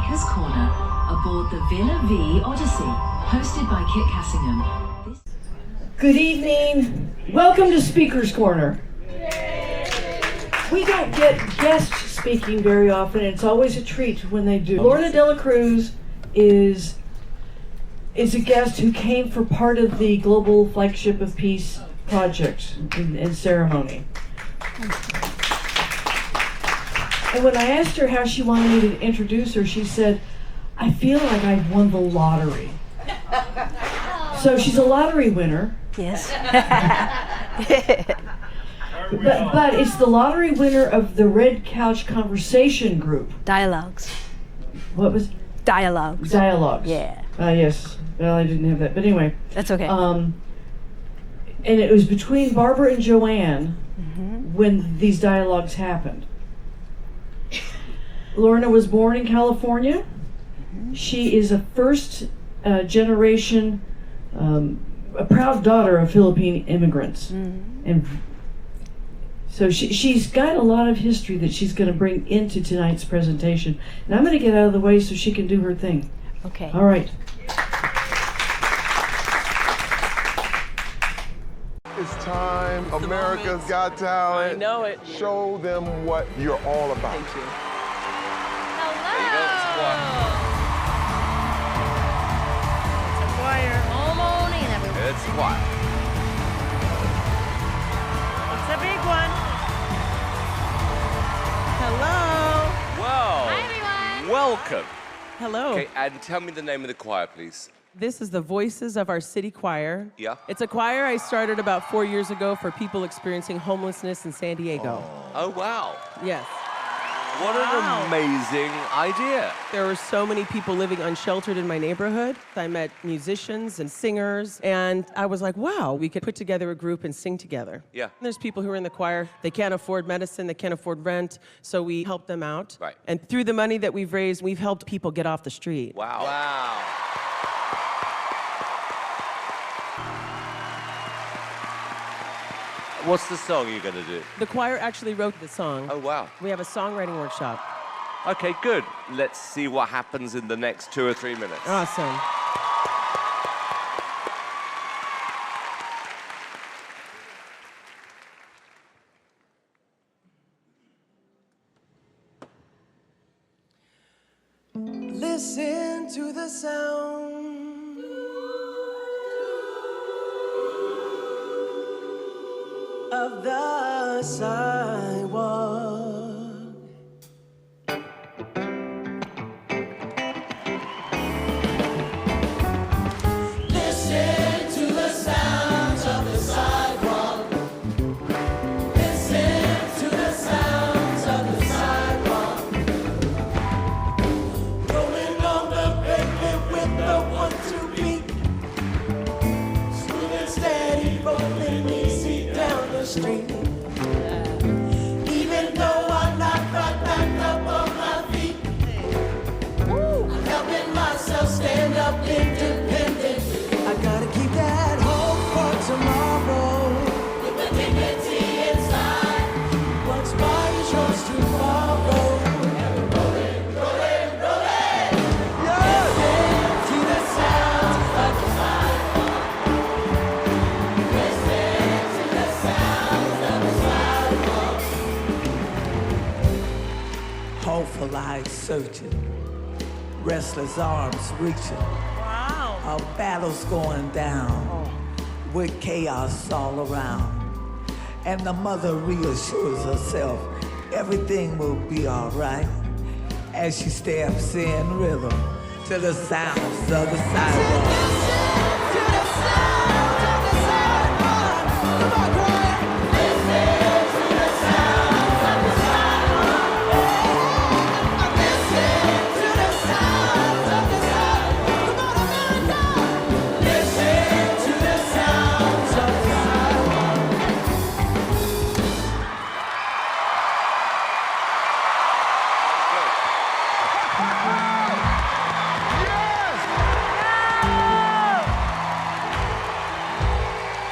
Speaker's Corner aboard the Villa Vie Odyssey, hosted by Kit Cassingham. Good evening. Welcome to Speaker's Corner. We don't get guests speaking very often. It's always a treat when they do. Lorna Cruz is a guest who came for part of the Global Flagship of Peace project and ceremony. And when I asked her how she wanted me to introduce her, she said, I feel like I won the lottery. So she's a lottery winner. Yes. But it's the lottery winner of the Red Couch Conversation Group. Dialogues. What was? Dialogues. Dialogues. Yeah. Yes. Well, I didn't have that. But anyway. That's okay. And it was between Barbara and Joanne when these dialogues happened. Lorna was born in California. She is a first generation, a proud daughter of Philippine immigrants. And so she's got a lot of history that she's going to bring into tonight's presentation. And I'm going to get out of the way so she can do her thing. Okay. All right. It's time. America's Got Talent. I know it. Show them what you're all about. Thank you. It's a choir. All morning, everyone. It's what? It's a big one. Hello. Whoa. Hi, everyone. Welcome. Hello. Okay, and tell me the name of the choir, please. This is the Voices of Our City Choir. Yeah. It's a choir I started about 4 years ago for people experiencing homelessness in San Diego. Oh, wow. Yes. What an amazing idea. There were so many people living unsheltered in my neighborhood. I met musicians and singers, and I was like, wow, we could put together a group and sing together. Yeah. And there's people who are in the choir, they can't afford medicine, they can't afford rent, so we help them out. Right. And through the money that we've raised, we've helped people get off the street. Wow. Wow. What's the song you're going to do? The choir actually wrote the song. Oh, wow. We have a songwriting workshop. Okay, good. Let's see what happens in the next 2 or 3 minutes. Awesome. Listen to the sound of the sidewalk. Listen to the sounds of the sidewalk. Listen to the sounds of the sidewalk. Rolling on the pavement with the 1-2 beat. Smooth and steady, rolling easy down the street. Even though I'm not right back up on my feet, I'm helping myself stand up independent. I gotta keep that hope for tomorrow. With the dignity inside, what's mine is yours to borrow. Rolling, rolling, rolling. Listen to the sounds of the sidewalk. Listen to the sounds of the sidewalk. Hopeful eyes searching, restless arms reaching. Wow. Our battle's going down with chaos all around. And the mother reassures herself everything will be all right as she steps in rhythm to the sounds of the sidewalk.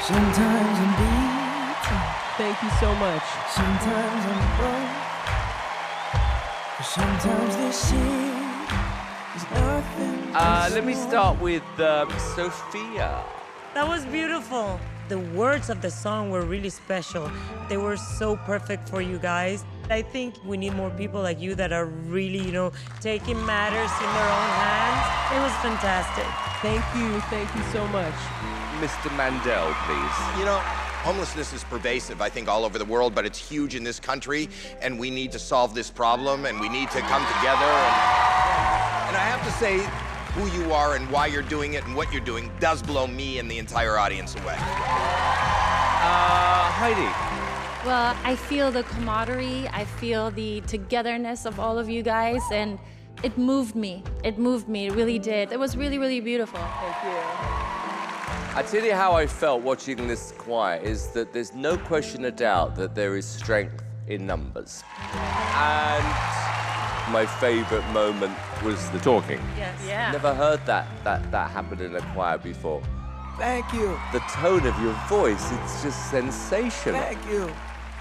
Sometimes I'm beaten, Thank you so much. sometimes I'm broke, but sometimes they sing Let me start with Sophia. That was beautiful. The words of the song were really special. They were so perfect for you guys. I think we need more people like you that are really, taking matters in their own hands. It was fantastic. Thank you so much. Mr. Mandel, please. You know, homelessness is pervasive, I think, all over the world, but it's huge in this country, and we need to solve this problem, and we need to come together. And I have to say, who you are and why you're doing it and what you're doing does blow me and the entire audience away. Heidi. Well, I feel the camaraderie, I feel the togetherness of all of you guys, and it moved me. It really did. It was really, really beautiful. Thank you. I tell you how I felt watching this choir is that there's no question or doubt that there is strength in numbers. And my favorite moment was the talking. Yes. Yeah. Never heard that happen in a choir before. Thank you. The tone of your voice, it's just sensational. Thank you.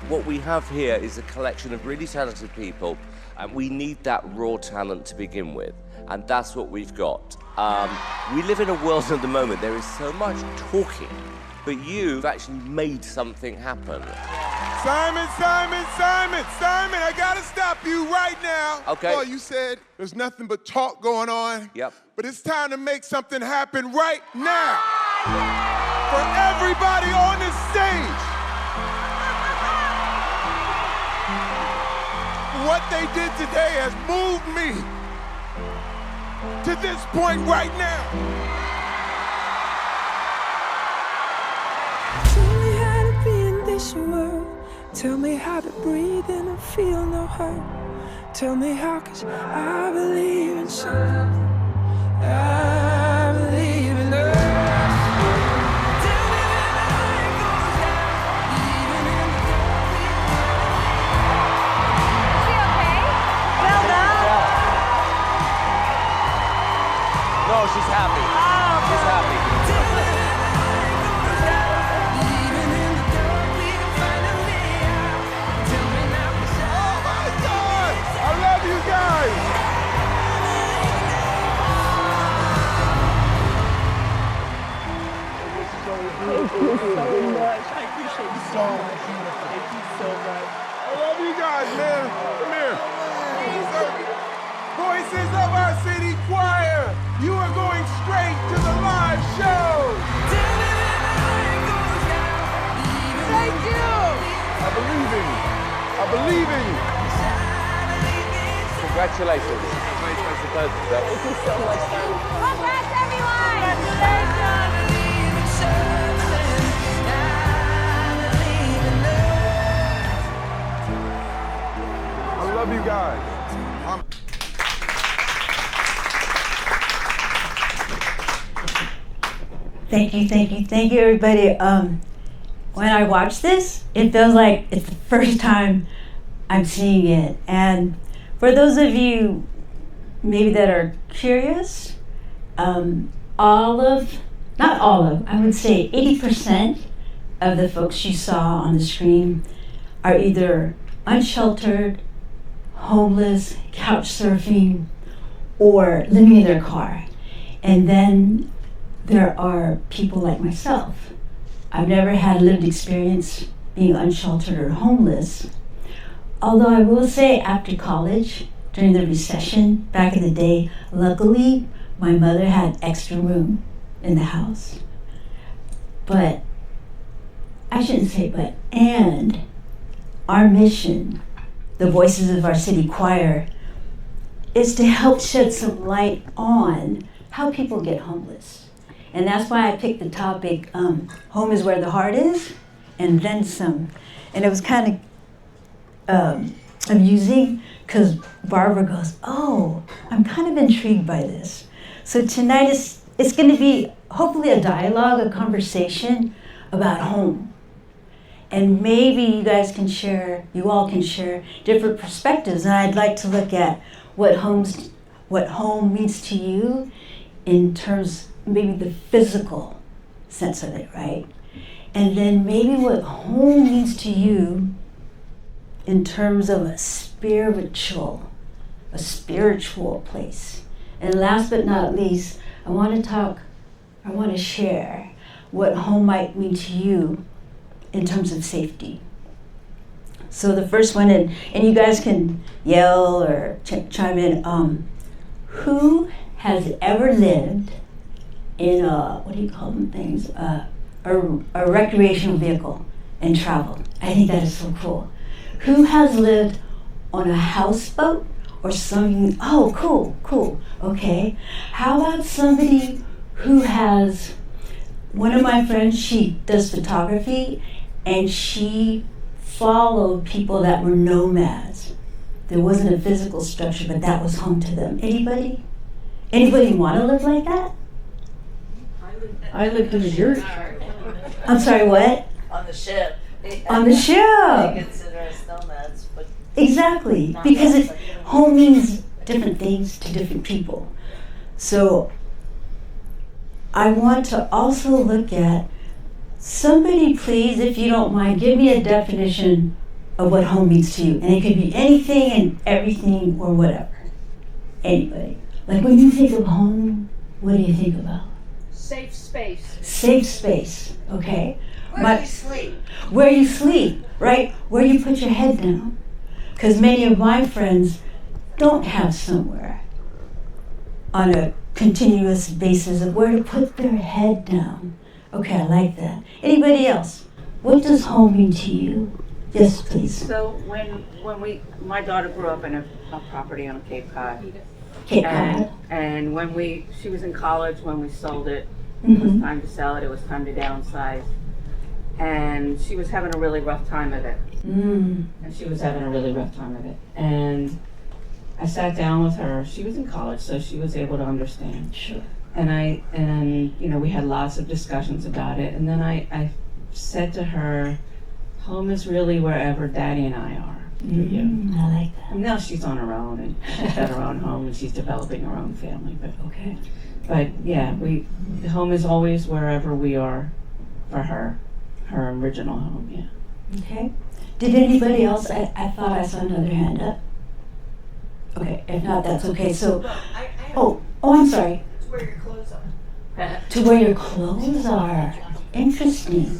What we have here is a collection of really talented people, and we need that raw talent to begin with, and that's what we've got. We live in a world at the moment, there is so much talking, but you've actually made something happen. Simon, I gotta stop you right now. Okay. Well, you said there's nothing but talk going on. Yep. But it's time to make something happen right now. For everybody on this stage. What they did today has moved me to this point right now. Tell me how to be in this world. Tell me how to breathe and feel no hurt. Tell me how, 'cause I believe in something. I believe in us. Tell me when the light goes down, even in the dark. Is she okay? Well done. No, she's happy. She's happy. I love you guys. Thank you so much. I appreciate you so much. Thank you so much. I love you guys, man. Come here. Voices of our city choir, you are going straight to the live show. Thank you. I believe in you. I believe in you. Congratulations. Congratulations. Thank you so much, Simon. Congrats, everyone. Congratulations. I love you guys. Thank you, everybody. When I watch this, it feels like it's the first time I'm seeing it. And for those of you maybe that are curious, not all of, I would say 80% of the folks you saw on the screen are either unsheltered, homeless, couch surfing, or living in their car. And then there are people like myself. I've never had lived experience being unsheltered or homeless. Although I will say after college, during the recession back in the day, luckily my mother had extra room in the house. But I shouldn't say but, and our mission, the Voices of Our City Choir, is to help shed some light on how people get homeless. And that's why I picked the topic, home is where the heart is, and then some. And it was kind of amusing, because Barbara goes, oh, I'm kind of intrigued by this. So tonight it's gonna be hopefully a dialogue, a conversation about home. And maybe you all can share different perspectives. And I'd like to look at what home means to you in terms maybe the physical sense of it, right? And then maybe what home means to you in terms of a spiritual place. And last but not least, I want to share what home might mean to you in terms of safety. So the first one, and you guys can yell or chime in, who has ever lived in a, what do you call them things, a recreational vehicle and traveled? I think that is so cool. Who has lived on a houseboat or something? Oh, cool, okay. How about somebody who has, one of my friends, she does photography, and she followed people that were nomads. There wasn't a physical structure, but that was home to them. Anybody? Anybody want to live like that? I lived in a yurt. I'm sorry, what? On the ship. On the ship. They consider us nomads, but exactly, because home means different things to different people. So I want to also look at, somebody please, if you don't mind, give me a definition of what home means to you. And it could be anything and everything or whatever. Anybody. Like when you think of home, what do you think about? Safe space. Safe space, okay. where you sleep. Where you sleep, right? Where you put your head down. Because many of my friends don't have somewhere on a continuous basis of where to put their head down. Okay, I like that. Anybody else? What does home mean to you? Yes, please. So when my daughter grew up in a property on Cape Cod. Cape Cod. And when she was in college when we sold it. Mm-hmm. It was time to sell it. It was time to downsize. And she was having a really rough time of it. Mm. And she was having a really rough time of it. And I sat down with her. She was in college, so she was able to understand. Sure. And you know, we had lots of discussions about it. And then I said to her, home is really wherever Daddy and I are. I like that. And now she's on her own, and she's got her own home, and she's developing her own family. But okay. But yeah, home is always wherever we are for her original home. Yeah. Okay. Did anybody else? I thought I saw another hand up. Okay. If not, that's okay. So. Oh, I'm sorry. To where your clothes are. To where your clothes are. Interesting.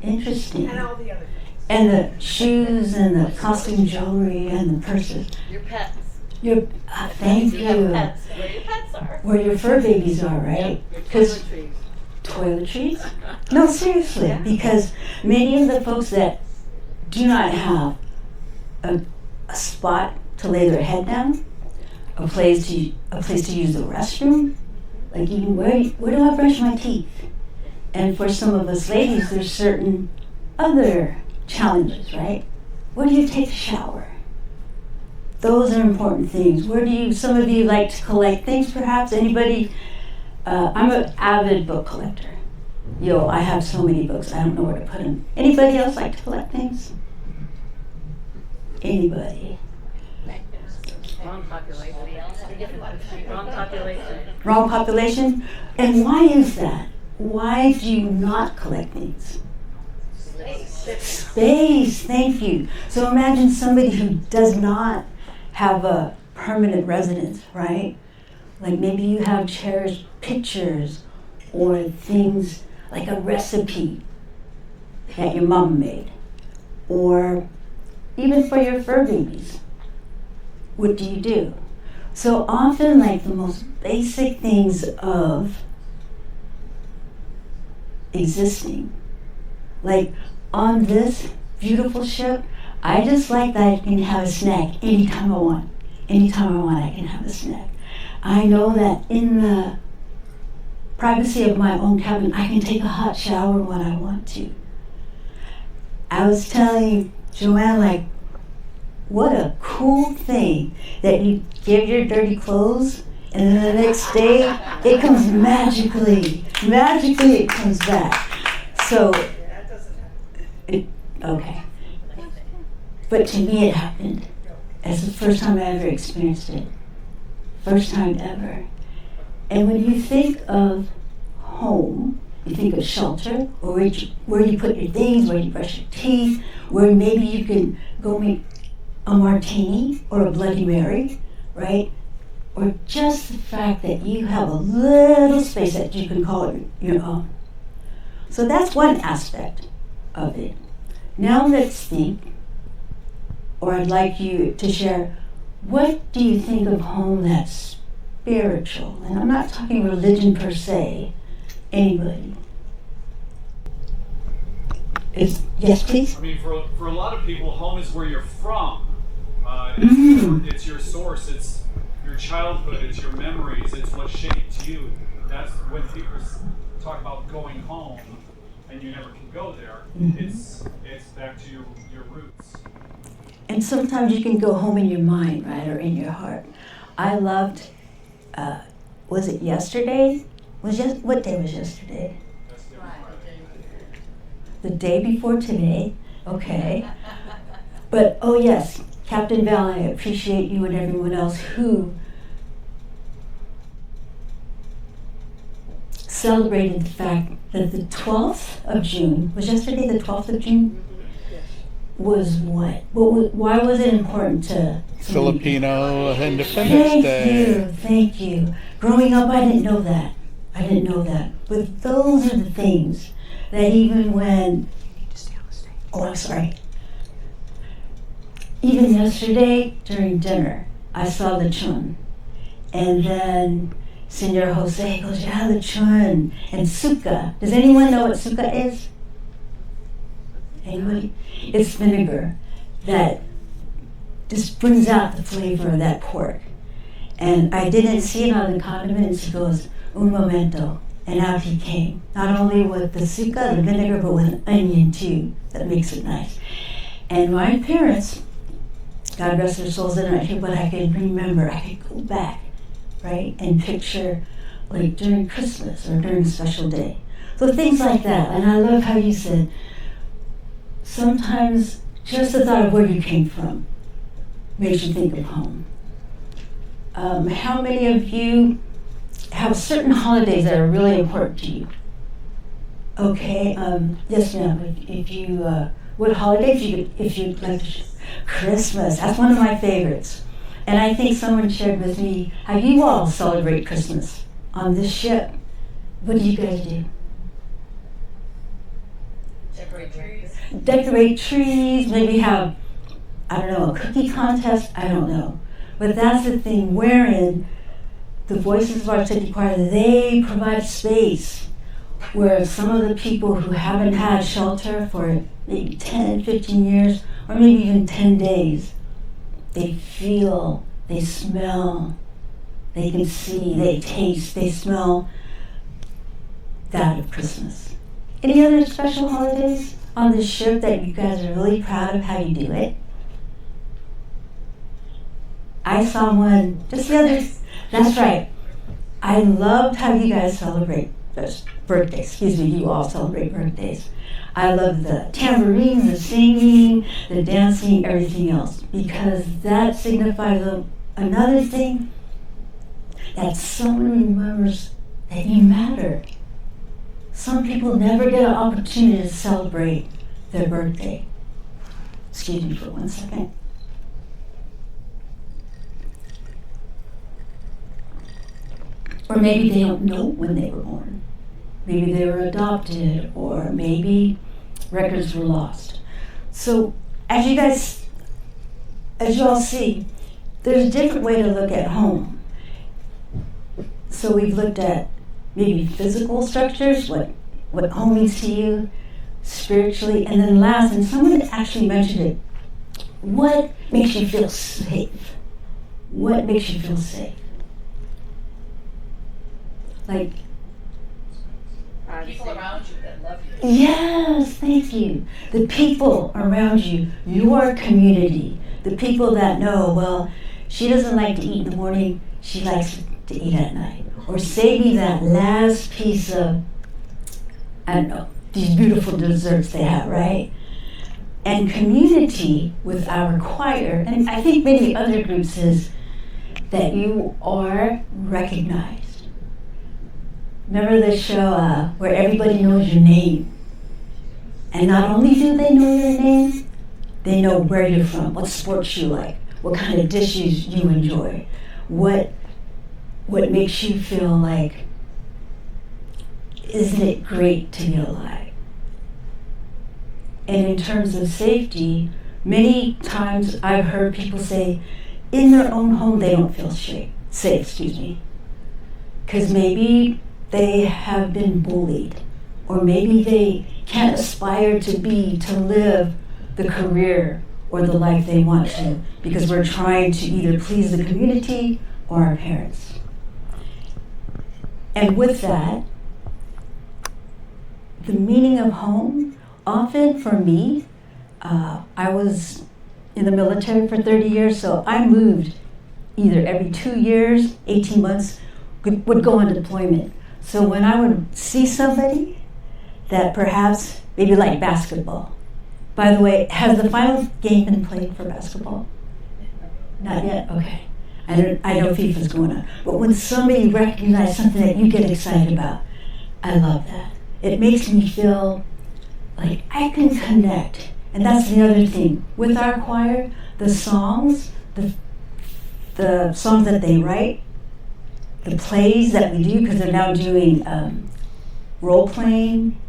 Interesting. And all the other things. And the shoes and the costume jewelry and the purses. Your pets. Thank You you. have pets. Where your pets are. Where your fur babies are, right? Because Toiletries. toiletries? No, seriously, because many of the folks that do not have a spot to lay their head down, a place to use the restroom, like even where do I brush my teeth? And for some of us ladies, there's certain other challenges, right? Where do you take a shower? Those are important things. Some of you like to collect things perhaps? Anybody? I'm an avid book collector. I have so many books, I don't know where to put them. Anybody else like to collect things? Anybody? Wrong population. Wrong population. Wrong population? And why is that? Why do you not collect things? Space, thank you. So imagine somebody who does not have a permanent residence, right? Like maybe you have cherished pictures or things like a recipe that your mom made, or even for your fur babies. What do you do? So often, like the most basic things of existing, like on this beautiful ship, I just like that I can have a snack anytime I want. Anytime I want, I can have a snack. I know that in the privacy of my own cabin, I can take a hot shower when I want to. I was telling Joanne, like, what a cool thing that you give your dirty clothes and then the next day it comes magically it comes back. So, okay. But to me it happened as the first time I ever experienced it. First time ever. And when you think of home, you think of shelter, or where you put your things, where you brush your teeth, where maybe you can go make a martini or a Bloody Mary, right? or just the fact that you have a little space that you can call it your own. So that's one aspect of it. Now let's think, or I'd like you to share, what do you think of home that's spiritual? And I'm not talking religion per se. Anybody? Yes, please? I mean, for a lot of people, home is where you're from. It's your source, it's your childhood, it's your memories, it's what shaped you. That's when people talk about going home and you never can go there. It's back to your roots. And sometimes you can go home in your mind, right, or in your heart. I loved, was it yesterday? What day was yesterday? The day before today, okay. But, oh yes, Captain Val, I appreciate you and everyone else who celebrated the fact that the 12th of June, was yesterday the 12th of June? Was what? Why was it important to Filipino Independence Day? Thank you. Growing up, I didn't know that. But those are the things that even when, oh, I'm sorry. Even yesterday during dinner, I saw the chun. And then Senor Jose goes, yeah, the chun. And suka. Does anyone know what suka is? Anybody? It's vinegar that just brings out the flavor of that pork. And I didn't see it on the condiments. He goes, un momento. And out he came. Not only with the suka, the vinegar, but with an onion too. That makes it nice. And my parents, God rest their souls, in it, but I can remember, I could go back, right, and picture like during Christmas or during a special day. So things like that. And I love how you said, sometimes just the thought of where you came from makes you think of home. How many of you have certain holidays that are really important to you? Okay, yes ma'am, if you, what holidays if you like to Christmas, that's one of my favorites. And I think someone shared with me, how you all celebrate Christmas on this ship. What do you guys do? Decorate trees, maybe have, I don't know, a cookie contest, I don't know. But that's the thing, wherein the Voices of Our City Choir, they provide space where some of the people who haven't had shelter for maybe 10, 15 years, or maybe even 10 days, they feel, they smell, they can see, they taste, they smell that of Christmas. Any other special holidays on this ship that you guys are really proud of how you do it? I saw one just the other, that's right. I loved how you guys celebrate birthdays. You all celebrate birthdays. I love the tambourine, the singing, the dancing, everything else, because that signifies another thing, that someone remembers that you matter. Some people never get an opportunity to celebrate their birthday. Excuse me for 1 second. Or maybe they don't know when they were born. Maybe they were adopted, or maybe records were lost. So as you all see, there's a different way to look at home. So we've looked at maybe physical structures, what home means to you, spiritually, and then last, and someone actually mentioned it, what makes you feel safe? What makes you feel safe? Like, people around you that love you. yes, thank you. The people around you, your community, the people that know, well, she doesn't like to eat in the morning, she likes to eat at night. Or save me that last piece of, I don't know, these beautiful desserts they have, right? And community with our choir, and I think many other groups, is that you are recognized. Remember the show where everybody knows your name? And not only do they know your name, they know where you're from, what sports you like, what kind of dishes you enjoy, what what makes you feel like, isn't it great to be alive? And in terms of safety, many times I've heard people say, in their own home they don't feel safe, because maybe they have been bullied, or maybe they can't aspire to live the career or the life they want to, because we're trying to either please the community or our parents. And with that, the meaning of home, often for me, I was in the military for 30 years, so I moved either every 2 years, 18 months, would go on deployment. So when I would see somebody that perhaps maybe like basketball. By the way, has the final game been played for basketball? Not yet, okay. I know FIFA's going on. But when somebody recognizes something that you get excited about, I love that. It makes me feel like I can connect. And that's the other thing. With our choir, the songs, the songs that they write, the plays that we do, because they're now doing role playing,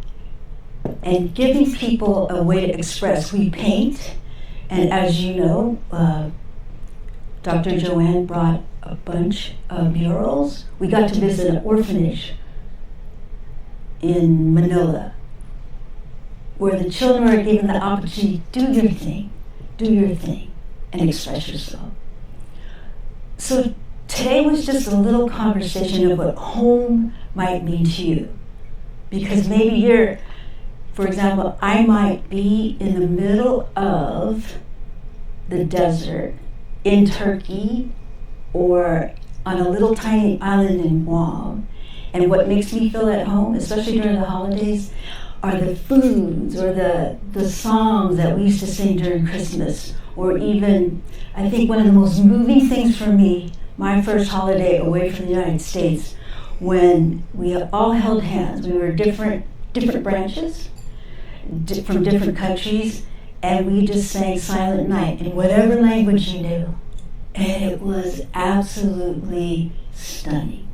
and giving people a way to express. We paint, and as you know, Dr. Joanne brought a bunch of murals. We got to visit an orphanage in Manila, where the children are given the opportunity to do your thing, and express yourself. So today was just a little conversation of what home might mean to you. Because maybe you're, for example, I might be in the middle of the desert in Turkey or on a little tiny island in Guam. And what makes me feel at home, especially during the holidays, are the foods or the songs that we used to sing during Christmas. Or even, I think one of the most moving things for me, my first holiday away from the United States, when we all held hands. We were different branches from different countries, and we just sang Silent Night in whatever language you knew. And it was absolutely stunning.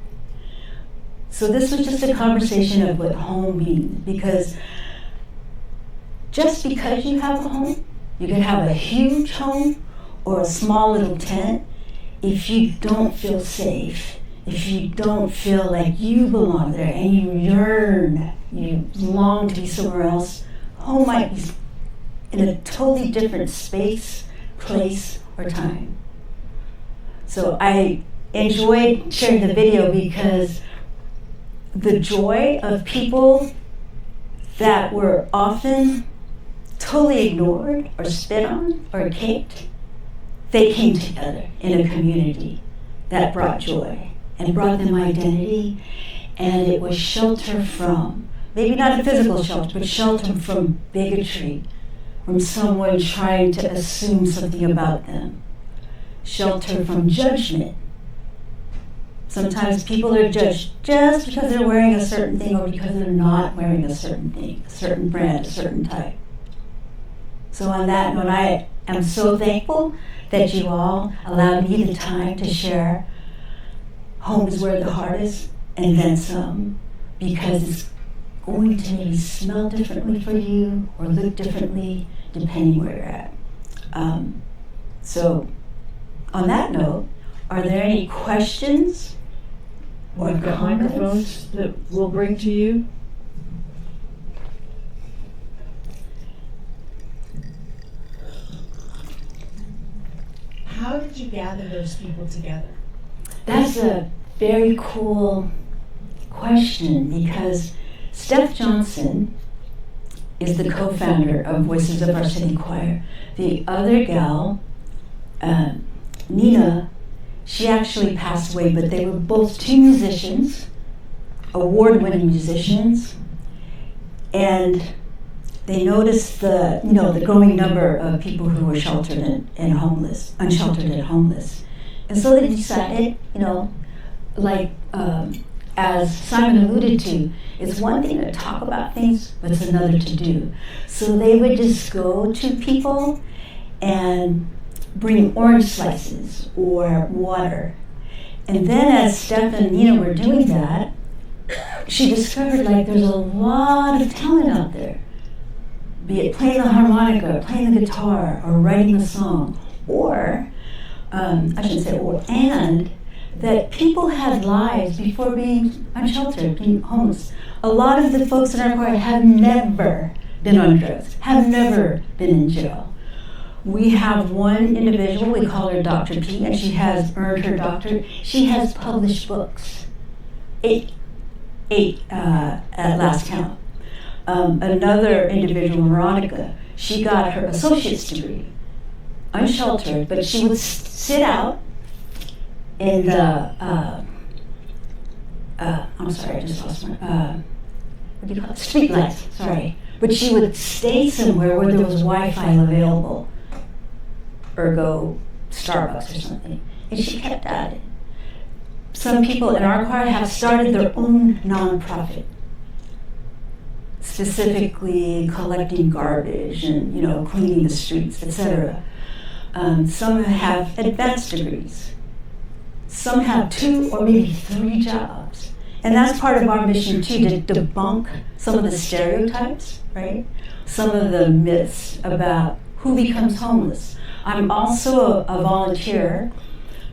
So this was just a conversation of what home means, because just because you have a home, you can have a huge home or a small little tent. If you don't feel safe, if you don't feel like you belong there and you yearn, you long to be somewhere else, home might be in a totally different space, place, or time. So I enjoyed sharing the video because the joy of people that were often totally ignored or spit on or caked, they came together in a community that brought joy and brought them identity, and it was shelter from, maybe not a physical shelter, but shelter from bigotry, from someone trying to assume something about them, shelter from judgment. Sometimes people are judged just because they're wearing a certain thing or because they're not wearing a certain thing, a certain brand, a certain type. So on that note, I am so thankful that you all allowed me the time to share home is where the heart is, and then some, because it's going to maybe smell differently for you or look differently depending where you're at. So on that note, are there any questions or We've got microphones that we'll bring to you. How did you gather those people together? That's a very cool question, because Steph Johnson is the co-founder of Voices of Our City Choir. The other gal, Nina, she actually passed away, but they were both two musicians, award-winning musicians, and they noticed the growing number of people who were sheltered and unsheltered and homeless. And so they decided, as Simon alluded to, it's one thing to talk about things, but it's another to do. So they would just go to people and bring orange slices or water And then as Steph and Nina were doing that, she discovered like there's a lot of talent out there. Be it playing the harmonica, playing the guitar, or writing a song, or, I shouldn't say or, and that people had lives before being unsheltered, being homeless. A lot of the folks in our choir have never been on drugs, have never been in jail. We have one individual, we call her Dr. P, and she has earned her doctorate. She has published books, eight at last count. Another individual, Veronica, she got her associate's degree, unsheltered, but she would sit out in the, I'm sorry, I just lost my, what do you call it? Street lights, sorry. But she would stay somewhere where there was Wi-Fi available, or go Starbucks or something, and she kept at it. Some people in our choir have started their own nonprofit, specifically collecting garbage and, you know, cleaning the streets, etc. Some have advanced degrees. Some have 2 or maybe 3 jobs. And that's part of our mission too, to debunk some of the stereotypes, right? Some of the myths about who becomes homeless. I'm also a volunteer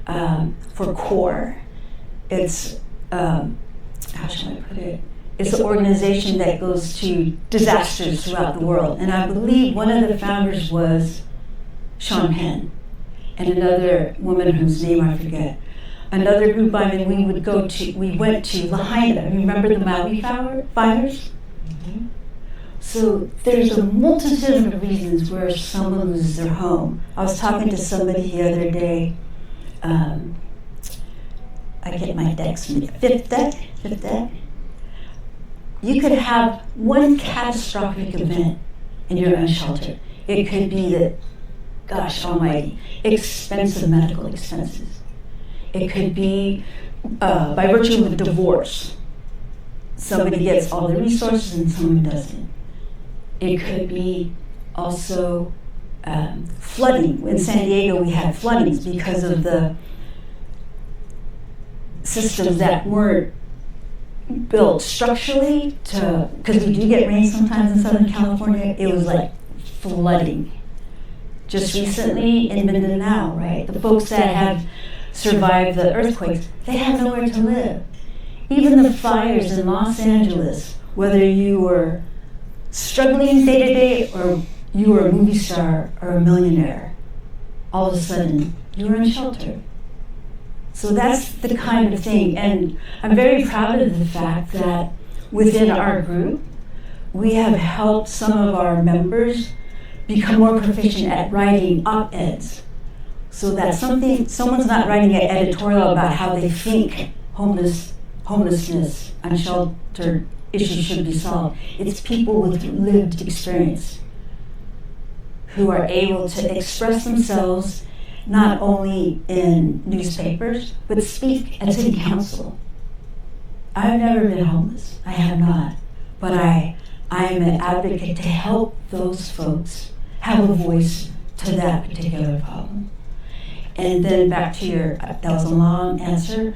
for CORE. It's, how should I put it? It's an organization that goes to disasters throughout the world. And I believe one of the founders was Sean Penn, and another woman whose name I forget. Another group I'm in, we went to Lahaina. Remember the Maui fires? Mm-hmm. So there's a multitude of reasons where someone loses their home. I was talking to somebody the other day. I get my decks, fifth deck. You could have one catastrophic event and you're unsheltered. It could be that, gosh almighty, expensive medical expenses. It could be by virtue of a divorce. Somebody gets all the resources and someone doesn't. It could be also flooding. In San Diego, we had floodings because of the systems that weren't built structurally to, because we do get rain sometimes in Southern California. It was like flooding. Just recently in Mindanao, right? The folks that have survived the earthquakes, they have nowhere to live. Even the fires in Los Angeles, whether you were struggling day to day or you were a movie star or a millionaire, all of a sudden you were unsheltered. So that's the kind of thing. And I'm very proud of the fact that within our group, we have helped some of our members become more proficient at writing op-eds. So that someone's not writing an editorial about how they think homelessness, unsheltered issues should be solved. It's people with lived experience who are able to express themselves not only in newspapers, but speak at city council. I've never been homeless, I have not, but I am an advocate to help those folks have a voice to that particular problem. And then back to your, that was a long answer,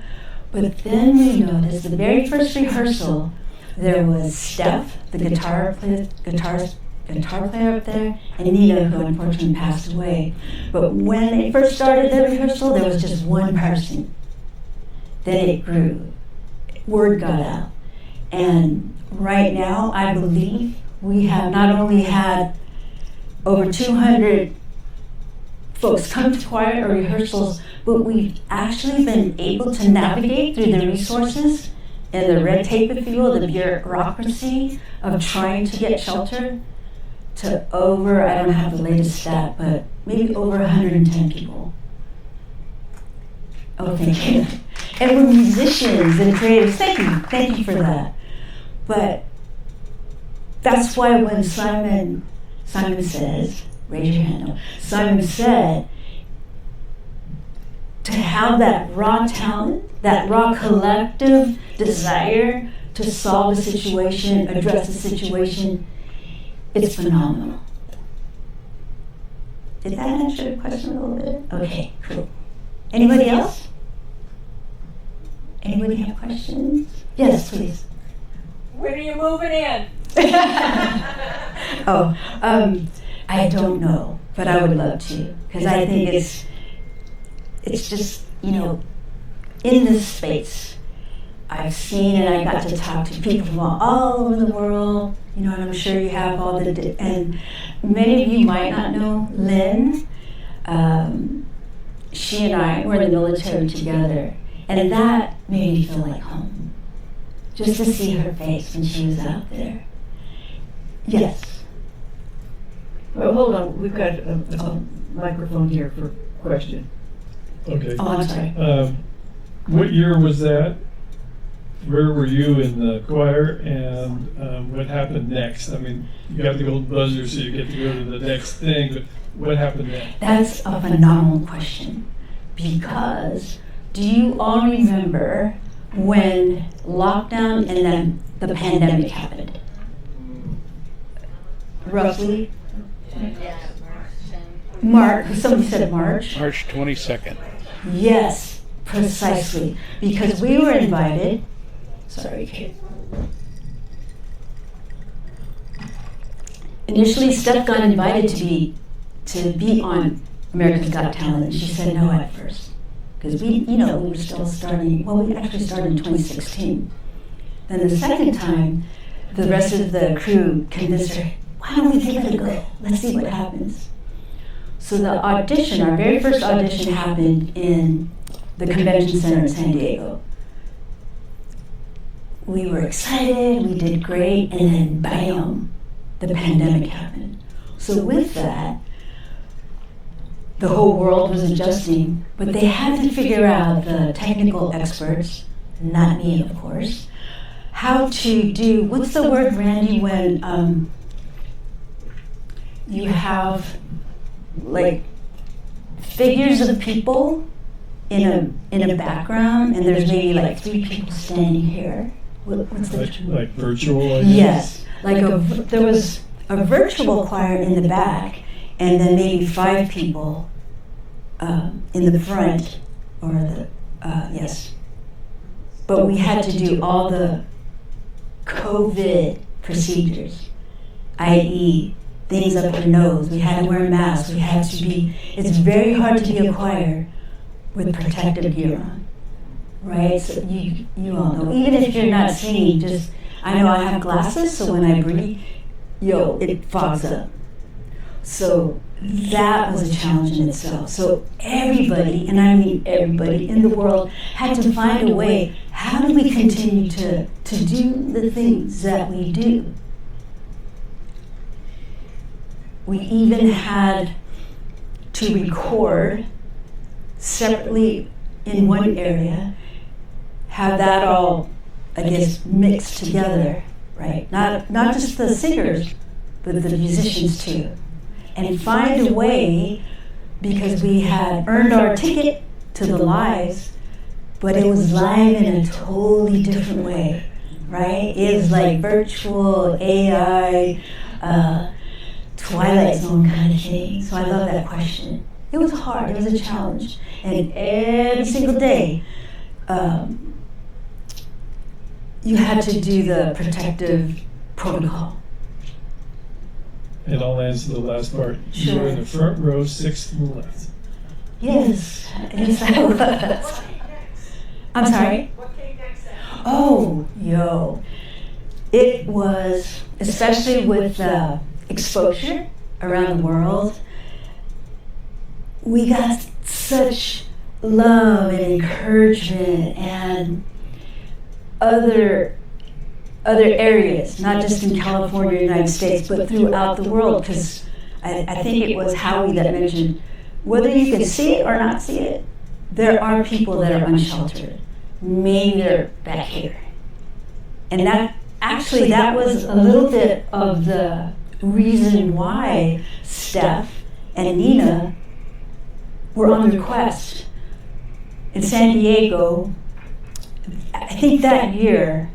but then we noticed the very first rehearsal, there was Steph, the guitar player up there, and Nina, who unfortunately passed away. But when they first started the rehearsal, there was just one person. Then it grew. Word got out. And right now, I believe we have not only had over 200 folks come to choir or rehearsals, but we've actually been able to navigate through the resources and the red tape, if you will, the bureaucracy of trying to get shelter, to over, I don't have the latest stat, but maybe over 110 people. Oh, thank you. And we're musicians and creatives. Thank you for that. But that's why when Simon says, raise your hand, no. Simon said, to have that raw talent, that raw collective desire to solve a situation, address a situation, it's phenomenal. Did that answer your question a little bit? Okay, cool. Anybody else? Anybody have questions? Yes, please. When are you moving in? I don't know, but I would love to, because I think it's just, you know, in this space, I've seen and I got to talk to people from all over the world, you know, and I'm sure you have all the, and many of you might not know Lynn. She and I were in the military together, and that made me feel like home. Just to see her face when she was out there. Yes. Well, hold on. We've got a microphone here for question. Okay. Oh, I'm sorry. What year was that? Where were you in the choir, and what happened next? I mean, you got the gold buzzer, so you get to go to the next thing, but what happened next? That's a phenomenal question, because do you all remember when lockdown and then the pandemic happened? Roughly? March. Somebody said March? March 22nd. Yes, precisely. Because we were invited. Sorry, kid. Initially, Steph got invited to be on America's Got Talent. She said no at first. Because we were still starting, well, we actually started in 2016. Then the second time, the rest of the crew convinced her, why don't we give it a go? Let's see what happens. So the audition, our very first audition happened in the convention center in San Diego. We were excited, we did great, and then bam, the pandemic happened. So with that, the whole world was adjusting, but they had to figure out, the technical experts, not me of course, how to do, what's the word, Randy, when you have like figures of people in a background, and there's maybe like 3 people standing here. What's the like virtual? Yes, like there was a virtual choir in the back, and then maybe 5 people in the front, or the yes. But we had to do all the COVID procedures, i.e. things up your nose. We had to wear masks. We had to be. It's very hard to be a choir with protective gear on, right? So you all know. Even if you're not singing, just I know I have glasses, so when I breathe, it fogs up. So that was a challenge in itself. So everybody, and I mean everybody in the world, had to find a way. How do we continue to do the things that we do? We even had to record separately in one area, have that all, I guess, mixed together, right? Not just the singers, but the musicians too. And find a way, because we had earned our ticket to the lives, but it was live in a totally different way, right? It was like virtual, AI, Twilight Zone kind of thing. So I love that question. It was hard, it was a challenge. And every single day, you had to do the protective protocol. And I'll answer the last part. Sure. You were in the front row, 6th from the left. Yes, yes I was. I'm sorry? Oh, it was, especially with exposure around the world, we got such love and encouragement and other areas, not just in California, United States, but throughout the world, because I think it was Howie that mentioned, whether you can see it or not see it, there are people that are unsheltered. Maybe they're back here. And that was a little bit of the reason why Steph and Nina were on the quest. In San Diego, I think that year,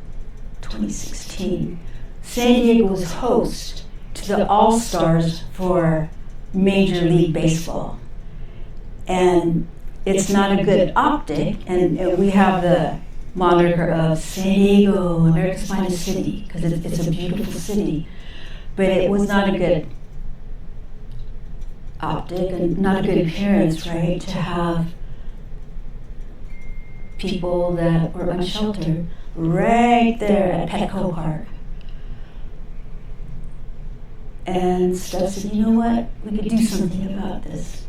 2016, San Diego was host to the All-Stars for Major League Baseball. And it's not a good optic, and we have the moniker of San Diego, America's finest city, because it's a beautiful city. But it was not a good optic and not a good appearance, right, to have people that were unsheltered right there at Petco Park. And Steph said, you know what, we could do something about this.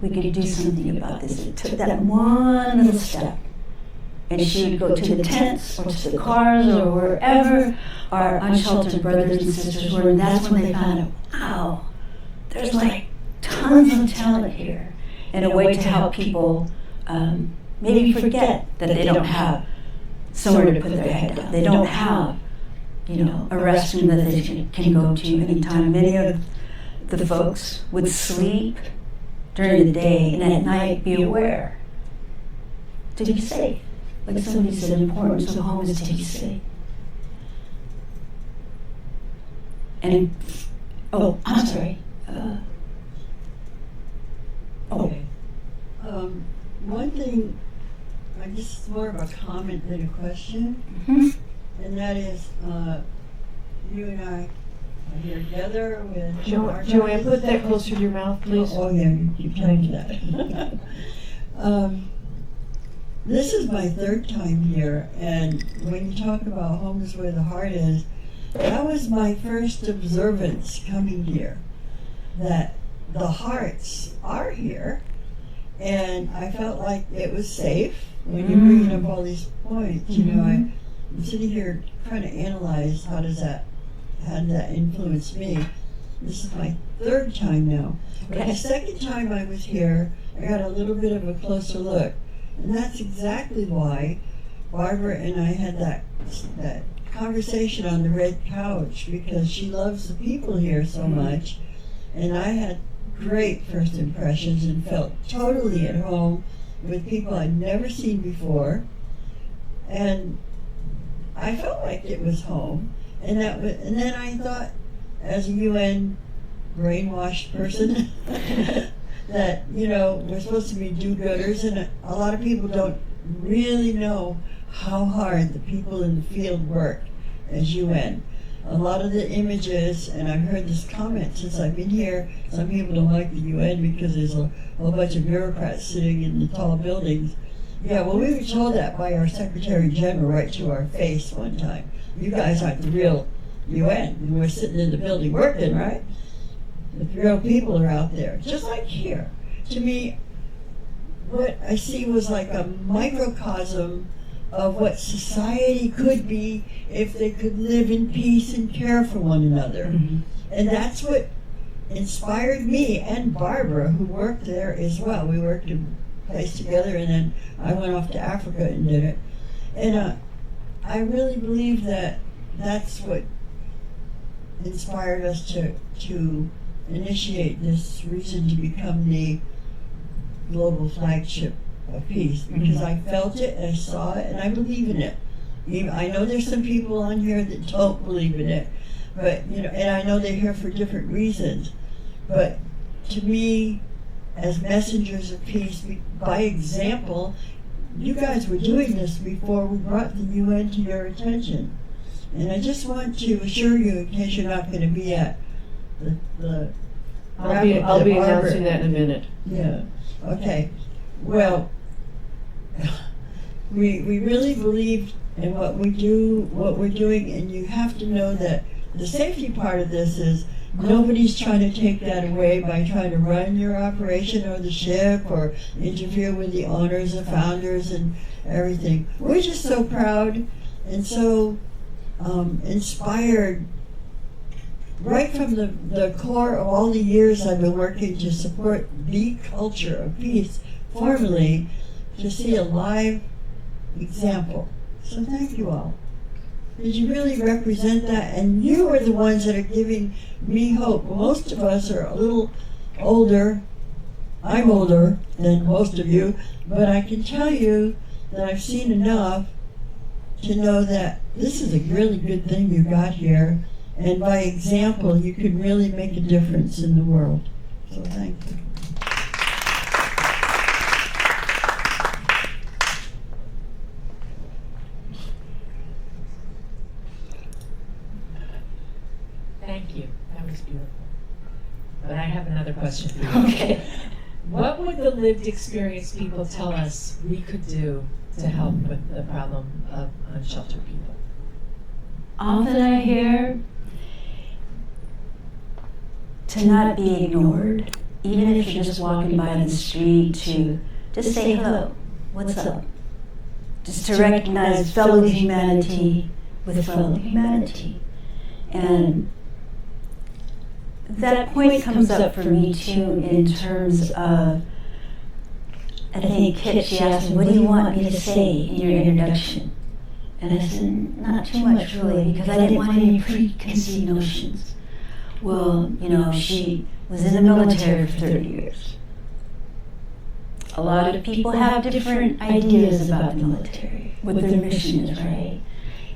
We could do something about this. It took that one little step. And she would go to the tents or to the cars or wherever our unsheltered brothers and sisters were, and that's when they found out, wow, there's like tons of talent here, and a way to help people maybe forget that they don't have somewhere to put their head down. They don't have, you know, a restroom that they can go to anytime. Many of the folks would sleep during the day and at night be aware to be safe. Like somebody said, the importance of home is to be safe. And, oh, I'm sorry. Okay. One thing, just more of a comment than a question, and that is, you and I are here together with Joanne, put that closer to your mouth, please. Oh yeah, you keep telling me that. This is my third time here, and when you talk about home is where the heart is, that was my first observance coming here, that the hearts are here, and I felt like it was safe. When you're bringing up all these points, you know, I'm sitting here trying to analyze how did that influence me. This is my third time now. But the second time I was here, I got a little bit of a closer look. And that's exactly why Barbara and I had that conversation on the red couch, because she loves the people here so much. And I had great first impressions and felt totally at home with people I'd never seen before. And I felt like it was home. And then I thought, as a UN brainwashed person, that, you know, we're supposed to be do-gooders, and a lot of people don't really know how hard the people in the field work as UN. A lot of the images, and I've heard this comment since I've been here, some people don't like the UN because there's a whole bunch of bureaucrats sitting in the tall buildings. Yeah, well, we were told that by our Secretary General right to our face one time. You guys aren't the real UN, and we're sitting in the building working, right? The real people are out there, just like here. To me, what I see was like a microcosm of what society could be if they could live in peace and care for one another. And that's what inspired me and Barbara, who worked there as well. We worked in a place together, and then I went off to Africa and did it. And I really believe that that's what inspired us to initiate this reason to become the global flagship of peace, because I felt it, and I saw it, and I believe in it. I know there's some people on here that don't believe in it, but you know, and I know they're here for different reasons. But to me, as messengers of peace, by example, you guys were doing this before we brought the UN to your attention. And I just want to assure you, in case you're not going to be at the I'll be announcing that in a minute. Yeah. Okay. Well, we really believe in what we do, what we're doing, and you have to know that the safety part of this is nobody's trying to take that away by trying to run your operation or the ship or interfere with the owners, the founders, and everything. We're just so proud and so inspired right from the core of all the years I've been working to support the culture of peace formally, to see a live example. So thank you all. Did you really represent that? And you are the ones that are giving me hope. Most of us are a little older. I'm older than most of you, but I can tell you that I've seen enough to know that this is a really good thing you got here, and by example, you can really make a difference in the world. So thank you. you. That was beautiful. But I have another question for you. Okay. What would the lived experience people tell us we could do to help with the problem of unsheltered people? Often I hear to not be ignored, even if you're just walking by the street, to just say hello, what's up? Just to recognize fellow humanity with fellow humanity. And that point comes up for me too in terms of, I think Kit, she asked me, what do you want me to say in your introduction? And I said, not too much really, because I didn't want any preconceived notions. Well, you know, she was in the military for 30 years. A lot of people have different ideas about the military, what their mission is, right?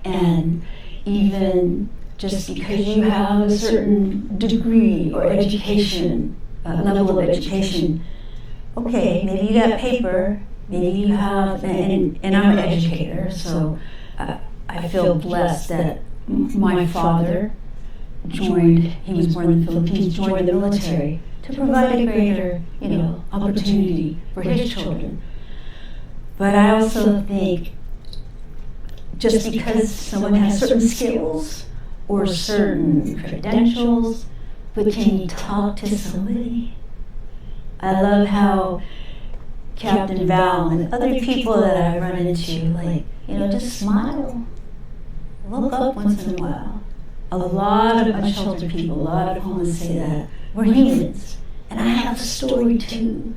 And even just because you have a certain degree or education, level of education, okay, maybe you got paper, maybe you have, and I'm an educator, so I feel blessed that my father joined, he was born in the Philippines, joined the military to provide a greater, you know, opportunity for his children. But I also think just because someone has certain skills or certain credentials, but can you talk to somebody? I love how Captain Val and other people that I run into, like, you know, just smile, look up once in a while. A lot of unsheltered people, a lot of homeless say that. We're humans, and I have a story too.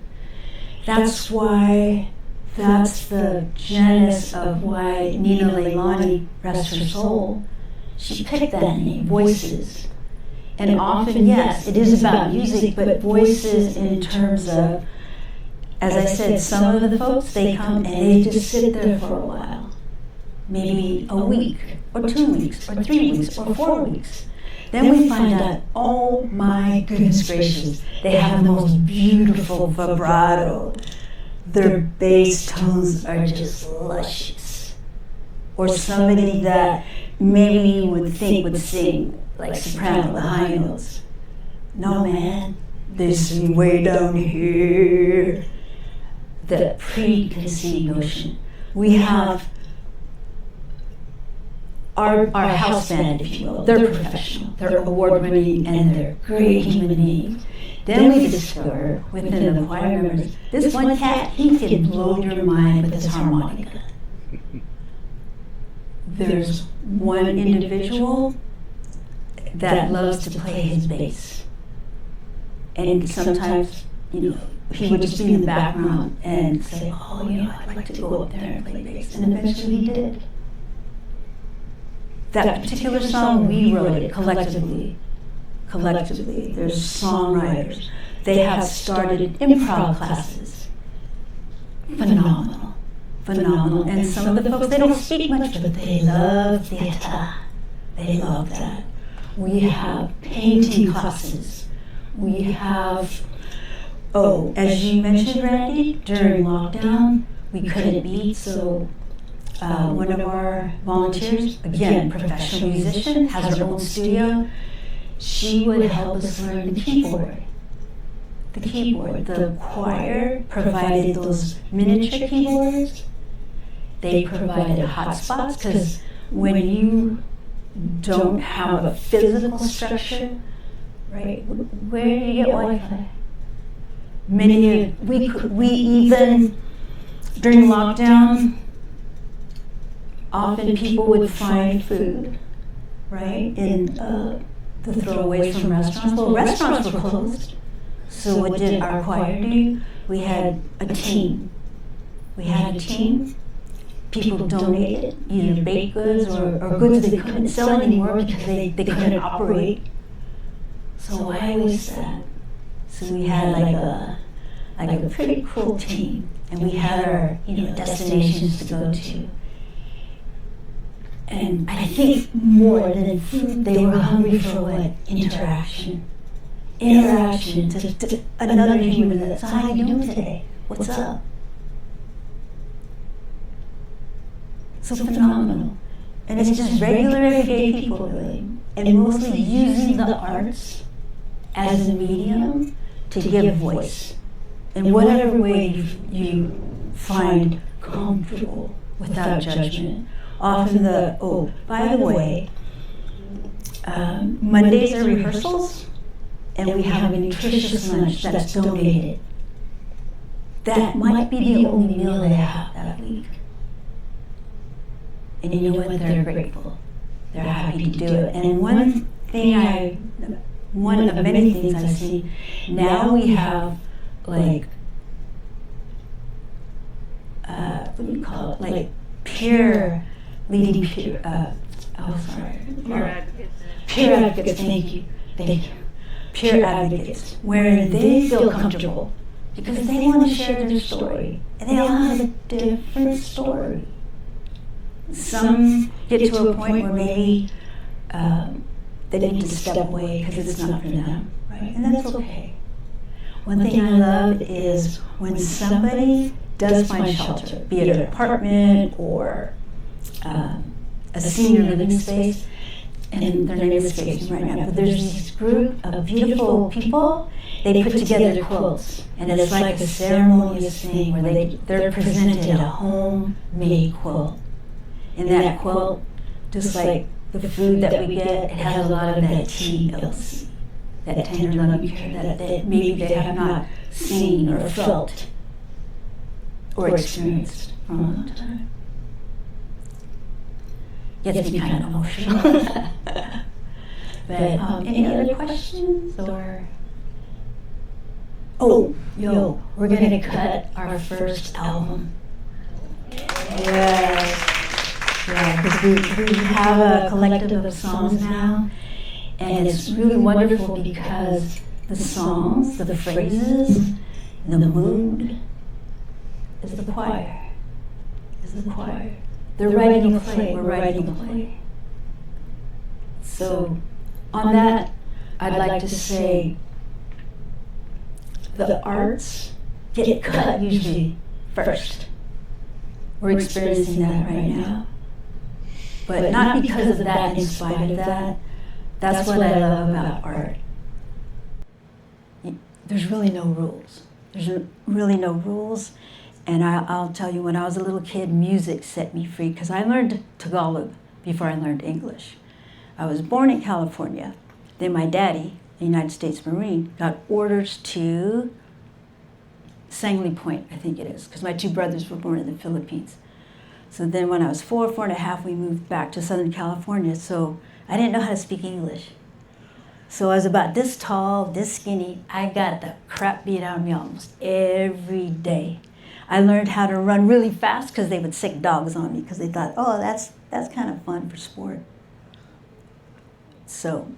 That's why, that's the genesis of why Nina Leilani, rest her soul, she picked that name, Voices. And often, yes, it is about music, but voices in terms of, as I said, some of the folks, they come and they just sit there for a while. Maybe a week, or 2 weeks, or 3 weeks, or 4 weeks. Then we find out, oh my goodness gracious, they have the most beautiful vibrato. Their bass tones are just luscious. Or somebody that maybe you would think would sing like soprano, the high notes. No man, they sing way down here. The preconceived notion. We have our house band, if you will. They're professional, they're award-winning, and they're great human beings. Then we discover within the choir members, this one cat, he can blow your mind with his harmonica. There's one individual that loves to play his bass. And sometimes, you know, he would just be in the background and say, oh, you know, I'd like to go up there and play bass. And eventually he did. That particular song, we wrote it collectively. There's songwriters. They have started improv classes. Phenomenal. And some of the folks, they don't speak much, but they love theater. They love that. We have painting classes. We have, oh, as you mentioned, Randy, during lockdown, we couldn't meet, so one of our volunteers, again, professional musician, has her own studio. She would help us learn the keyboard. The choir provided those miniature keyboards. They provided hotspots, because when you don't have a physical structure, right, where do you get Wi-Fi? We even, during lockdown, often people would find food, right, in the throwaways from restaurants. Well, restaurants were closed. So what did our choir do? We had a team. People donated either baked goods or goods they couldn't sell anymore because they couldn't operate. So why was that? So we had like a pretty cool team, and we had our, you know, destinations to go to. And I think more than food, they were hungry for what? Interaction. To another human. So how are you doing today? What's up? So phenomenal. And it's just regular everyday people, really. and mostly using the arts as a medium to give voice in whatever way you find comfortable without judgment. Often by the way, Mondays are rehearsals, and we have a nutritious lunch that's donated. That might be the only meal they have that week. And you know what? They're grateful. They're happy to do it. And one of many things I've seen, now we have like, what do you call it? Like peer advocates. Peer advocates, thank you. Peer advocates, where they feel comfortable because they want to share their story. And they all have a different story. Some get to a point where maybe they need to step away because it's not for them, right? And that's okay. One thing I love is when somebody does find shelter, be it an apartment or a senior living space, and their name escapes me right now, but there's this group of beautiful people. They put together quilts, and it's like a ceremonious thing where they're presented a homemade quilt. And that quilt, just like the food that we get, it has a lot of that TLC, that tender loving care that maybe they have not seen or felt or experienced for a long time. Gets me kind of emotional. But any other questions or? We're gonna cut our first album. Yes. Yeah, because we have a collective of songs now, and it's really wonderful because the songs, the phrases, the mood is the choir. They're writing a play, we're writing a play. So on that, I'd like to say the arts get cut usually first. We're experiencing that right now. But not because of that, in spite of that. That's what I love about art. There's really no rules. There's really no rules. And I'll tell you, when I was a little kid, music set me free because I learned Tagalog before I learned English. I was born in California. Then my daddy, a United States Marine, got orders to Sangley Point, I think it is, because my two brothers were born in the Philippines. So then when I was 4.5, we moved back to Southern California, so I didn't know how to speak English. So I was about this tall, this skinny. I got the crap beat out of me almost every day. I learned how to run really fast because they would sick dogs on me because they thought, oh, that's kind of fun for sport. So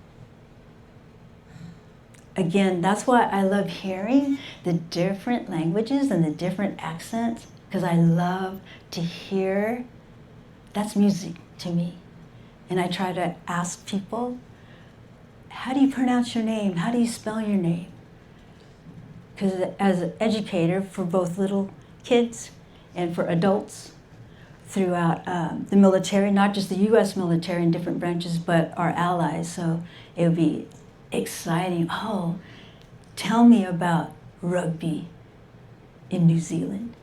again, that's why I love hearing the different languages and the different accents, because I love to hear. That's music to me. And I try to ask people, how do you pronounce your name? How do you spell your name? Because as an educator for both little kids and for adults throughout the military, not just the U.S. military in different branches, but our allies, so it would be exciting. Oh, tell me about rugby in New Zealand.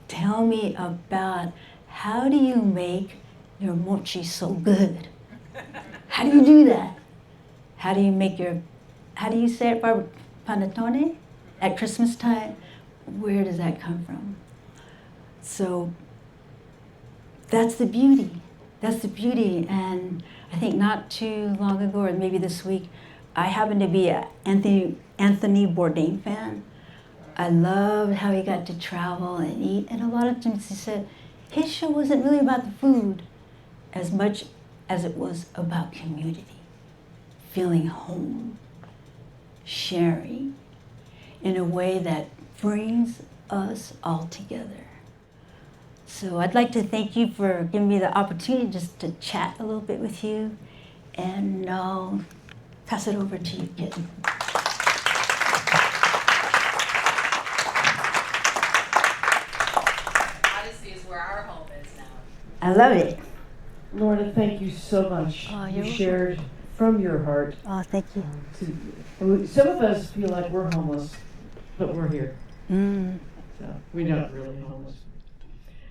Tell me about how do you make your mochi so good? How do you do that? How do you make how do you say it, Barbara? Panettone? At Christmas time? Where does that come from? So that's the beauty. That's the beauty. And I think not too long ago, or maybe this week, I happen to be an Anthony Bourdain fan. I loved how he got to travel and eat. And a lot of times he said his show wasn't really about the food as much as it was about community, feeling home, sharing in a way that brings us all together. So I'd like to thank you for giving me the opportunity just to chat a little bit with you, and I'll pass it over to you, Kitten. Odyssey is where our home is now. I love it. Lorna, thank you so much. Oh, You you're shared from your heart. Oh, thank you. Some of us feel like we're homeless, but we're here. Mm. So we're not really homeless.